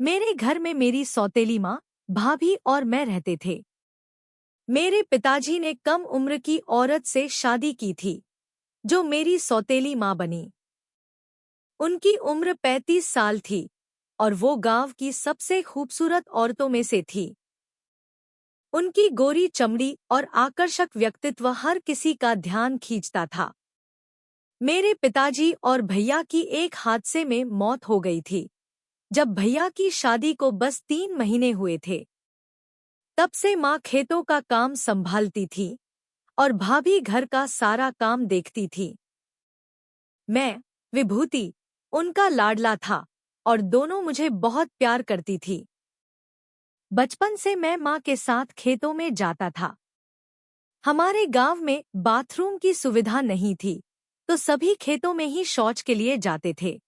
मेरे घर में मेरी सौतेली माँ, भाभी और मैं रहते थे। मेरे पिताजी ने कम उम्र की औरत से शादी की थी, जो मेरी सौतेली माँ बनी। उनकी उम्र 35 साल थी और वो गांव की सबसे खूबसूरत औरतों में से थी। उनकी गोरी चमड़ी और आकर्षक व्यक्तित्व हर किसी का ध्यान खींचता था। मेरे पिताजी और भैया की एक हादसे में मौत हो गई थी, जब भैया की शादी को बस 3 महीने हुए थे। तब से माँ खेतों का काम संभालती थी और भाभी घर का सारा काम देखती थी। मैं, विभूति, उनका लाडला था और दोनों मुझे बहुत प्यार करती थी। बचपन से मैं माँ के साथ खेतों में जाता था। हमारे गांव में बाथरूम की सुविधा नहीं थी, तो सभी खेतों में ही शौच के लिए जाते थे।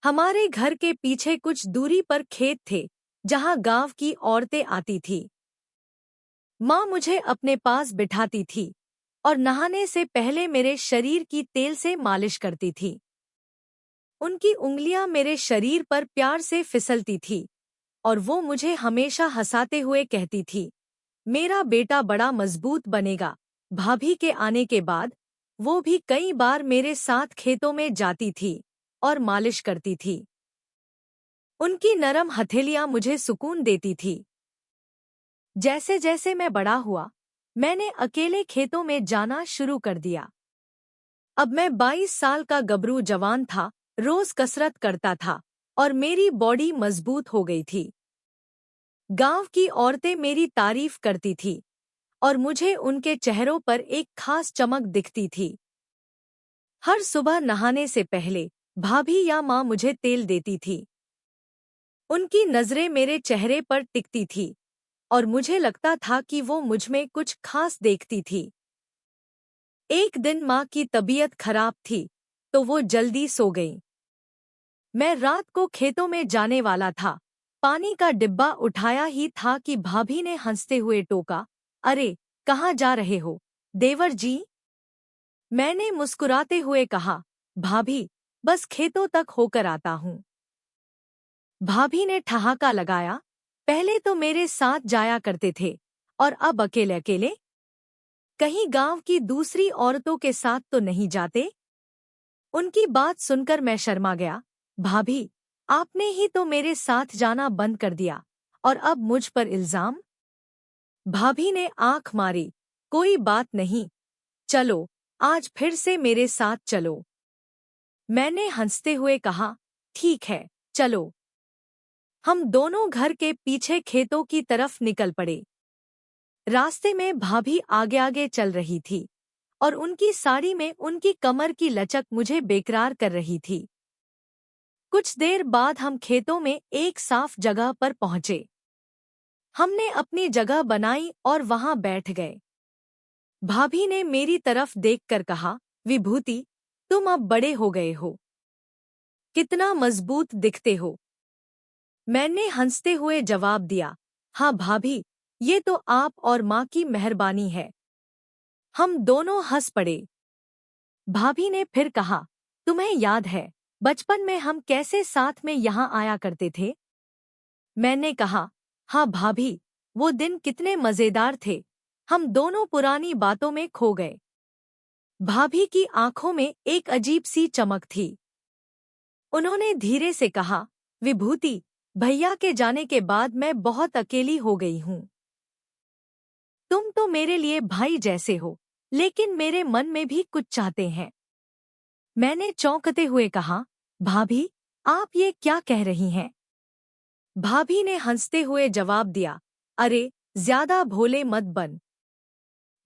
हमारे घर के पीछे कुछ दूरी पर खेत थे, जहां गांव की औरतें आती थी। माँ मुझे अपने पास बिठाती थी और नहाने से पहले मेरे शरीर की तेल से मालिश करती थी। उनकी उंगलियां मेरे शरीर पर प्यार से फिसलती थी और वो मुझे हमेशा हंसाते हुए कहती थी, मेरा बेटा बड़ा मजबूत बनेगा। भाभी के आने के बाद वो भी कई बार मेरे साथ खेतों में जाती थी और मालिश करती थी। उनकी नरम हथेलियां मुझे सुकून देती थी। जैसे जैसे मैं बड़ा हुआ, मैंने अकेले खेतों में जाना शुरू कर दिया। अब मैं 22 साल का गबरू जवान था, रोज कसरत करता था और मेरी बॉडी मजबूत हो गई थी। गांव की औरतें मेरी तारीफ करती थी और मुझे उनके चेहरों पर एक खास चमक दिखती थी। हर सुबह नहाने से पहले भाभी या माँ मुझे तेल देती थी। उनकी नजरें मेरे चेहरे पर टिकती थी और मुझे लगता था कि वो मुझमें कुछ खास देखती थी। एक दिन माँ की तबीयत खराब थी, तो वो जल्दी सो गई। मैं रात को खेतों में जाने वाला था। पानी का डिब्बा उठाया ही था कि भाभी ने हंसते हुए टोका, अरे, कहाँ जा रहे हो, देवर जी? मैंने मुस्कुराते हुए कहा, भाभी, बस खेतों तक होकर आता हूँ। भाभी ने ठहाका लगाया, पहले तो मेरे साथ जाया करते थे और अब अकेले अकेले? कहीं गांव की दूसरी औरतों के साथ तो नहीं जाते? उनकी बात सुनकर मैं शर्मा गया। भाभी, आपने ही तो मेरे साथ जाना बंद कर दिया और अब मुझ पर इल्जाम? भाभी ने आंख मारी, कोई बात नहीं, चलो, आज फिर से मेरे साथ चलो। मैंने हंसते हुए कहा, ठीक है, चलो। हम दोनों घर के पीछे खेतों की तरफ निकल पड़े। रास्ते में भाभी आगे आगे चल रही थी और उनकी साड़ी में उनकी कमर की लचक मुझे बेकरार कर रही थी। कुछ देर बाद हम खेतों में एक साफ जगह पर पहुंचे। हमने अपनी जगह बनाई और वहां बैठ गए। भाभी ने मेरी तरफ देखकर कहा, विभूति, तुम अब बड़े हो गए हो, कितना मजबूत दिखते हो। मैंने हंसते हुए जवाब दिया, हाँ भाभी, ये तो आप और माँ की मेहरबानी है। हम दोनों हंस पड़े। भाभी ने फिर कहा, तुम्हें याद है बचपन में हम कैसे साथ में यहाँ आया करते थे? मैंने कहा, हाँ भाभी, वो दिन कितने मजेदार थे। हम दोनों पुरानी बातों में खो गए। भाभी की आंखों में एक अजीब सी चमक थी। उन्होंने धीरे से कहा, विभूति, भैया के जाने के बाद मैं बहुत अकेली हो गई हूँ। तुम तो मेरे लिए भाई जैसे हो, लेकिन मेरे मन में भी कुछ चाहते हैं। मैंने चौंकते हुए कहा, भाभी, आप ये क्या कह रही हैं? भाभी ने हंसते हुए जवाब दिया, अरे, ज्यादा भोले मत बन।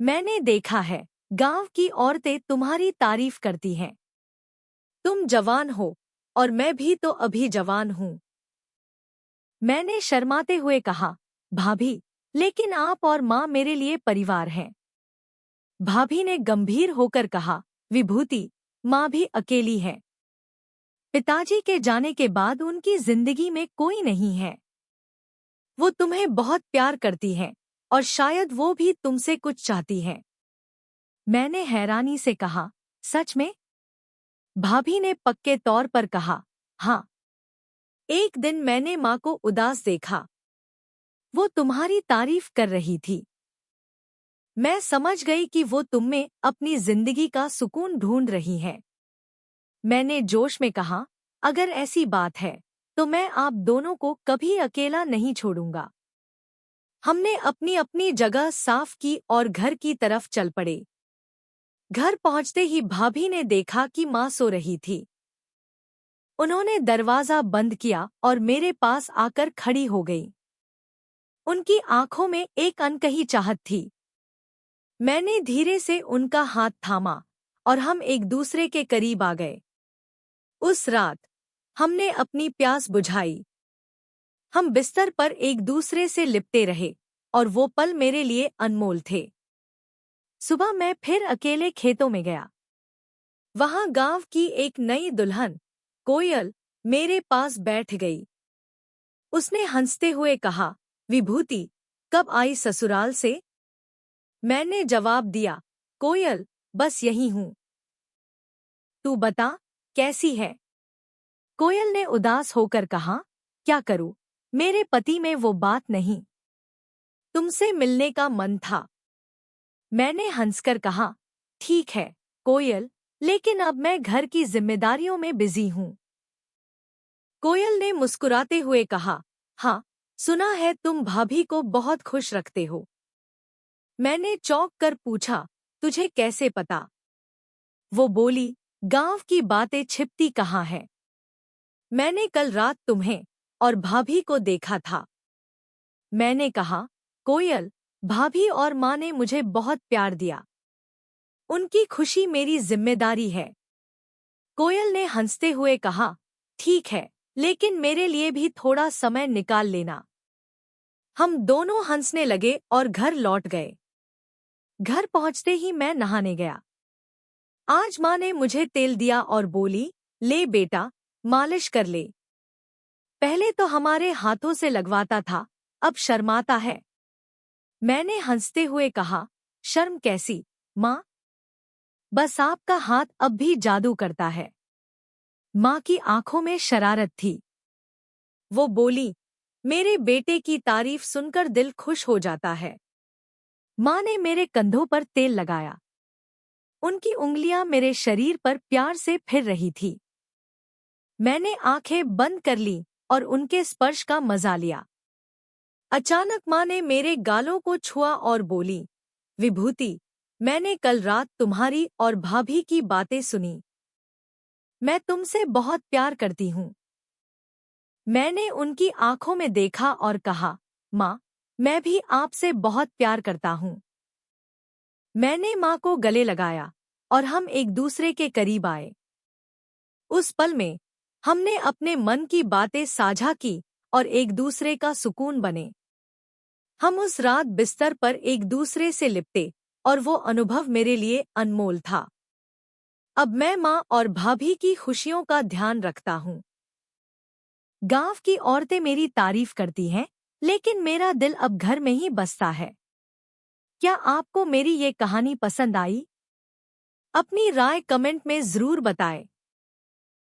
मैंने देखा है, गांव की औरतें तुम्हारी तारीफ करती हैं। तुम जवान हो और मैं भी तो अभी जवान हूँ। मैंने शर्माते हुए कहा, भाभी, लेकिन आप और माँ मेरे लिए परिवार हैं। भाभी ने गंभीर होकर कहा, विभूति, माँ भी अकेली है। पिताजी के जाने के बाद उनकी जिंदगी में कोई नहीं है। वो तुम्हें बहुत प्यार करती हैं और शायद वो भी तुमसे कुछ चाहती हैं। मैंने हैरानी से कहा, सच में? भाभी ने पक्के तौर पर कहा, हाँ। एक दिन मैंने माँ को उदास देखा। वो तुम्हारी तारीफ कर रही थी। मैं समझ गई कि वो तुम में अपनी जिंदगी का सुकून ढूंढ रही है। मैंने जोश में कहा, अगर ऐसी बात है तो मैं आप दोनों को कभी अकेला नहीं छोड़ूंगा। हमने अपनी अपनी जगह साफ की और घर की तरफ चल पड़े। घर पहुंचते ही भाभी ने देखा कि माँ सो रही थी। उन्होंने दरवाजा बंद किया और मेरे पास आकर खड़ी हो गई। उनकी आंखों में एक अनकही चाहत थी। मैंने धीरे से उनका हाथ थामा और हम एक दूसरे के करीब आ गए। उस रात हमने अपनी प्यास बुझाई। हम बिस्तर पर एक दूसरे से लिपटे रहे और वो पल मेरे लिए अनमोल थे। सुबह मैं फिर अकेले खेतों में गया। वहां गांव की एक नई दुल्हन कोयल मेरे पास बैठ गई। उसने हंसते हुए कहा, विभूति, कब आई ससुराल से? मैंने जवाब दिया, कोयल, बस यही हूं। तू बता, कैसी है? कोयल ने उदास होकर कहा, क्या करूं, मेरे पति में वो बात नहीं। तुमसे मिलने का मन था। मैंने हंसकर कहा, ठीक है कोयल, लेकिन अब मैं घर की जिम्मेदारियों में बिजी हूं। कोयल ने मुस्कुराते हुए कहा, हाँ, सुना है तुम भाभी को बहुत खुश रखते हो। मैंने चौंक कर पूछा, तुझे कैसे पता? वो बोली, गांव की बातें छिपती कहाँ है। मैंने कल रात तुम्हें और भाभी को देखा था। मैंने कहा, कोयल, भाभी और माँ ने मुझे बहुत प्यार दिया। उनकी खुशी मेरी जिम्मेदारी है। कोयल ने हंसते हुए कहा, ठीक है, लेकिन मेरे लिए भी थोड़ा समय निकाल लेना। हम दोनों हंसने लगे और घर लौट गए। घर पहुंचते ही मैं नहाने गया। आज माँ ने मुझे तेल दिया और बोली, ले बेटा, मालिश कर ले। पहले तो हमारे हाथों से लगवाता था, अब शर्माता है। मैंने हंसते हुए कहा, शर्म कैसी, माँ? बस आपका हाथ अब भी जादू करता है। माँ की आंखों में शरारत थी। वो बोली, मेरे बेटे की तारीफ सुनकर दिल खुश हो जाता है। माँ ने मेरे कंधों पर तेल लगाया। उनकी उंगलियां मेरे शरीर पर प्यार से फिर रही थी। मैंने आंखें बंद कर ली और उनके स्पर्श का मजा लिया। अचानक माँ ने मेरे गालों को छुआ और बोली, विभूति, मैंने कल रात तुम्हारी और भाभी की बातें सुनी। मैं तुमसे बहुत प्यार करती हूँ। मैंने उनकी आंखों में देखा और कहा, माँ, मैं भी आपसे बहुत प्यार करता हूँ। मैंने माँ को गले लगाया और हम एक दूसरे के करीब आए। उस पल में हमने अपने मन की बातें साझा की और एक दूसरे का सुकून बने। हम उस रात बिस्तर पर एक दूसरे से लिपटे और वो अनुभव मेरे लिए अनमोल था। अब मैं माँ और भाभी की खुशियों का ध्यान रखता हूँ। गांव की औरतें मेरी तारीफ करती हैं, लेकिन मेरा दिल अब घर में ही बसता है। क्या आपको मेरी ये कहानी पसंद आई? अपनी राय कमेंट में जरूर बताएं।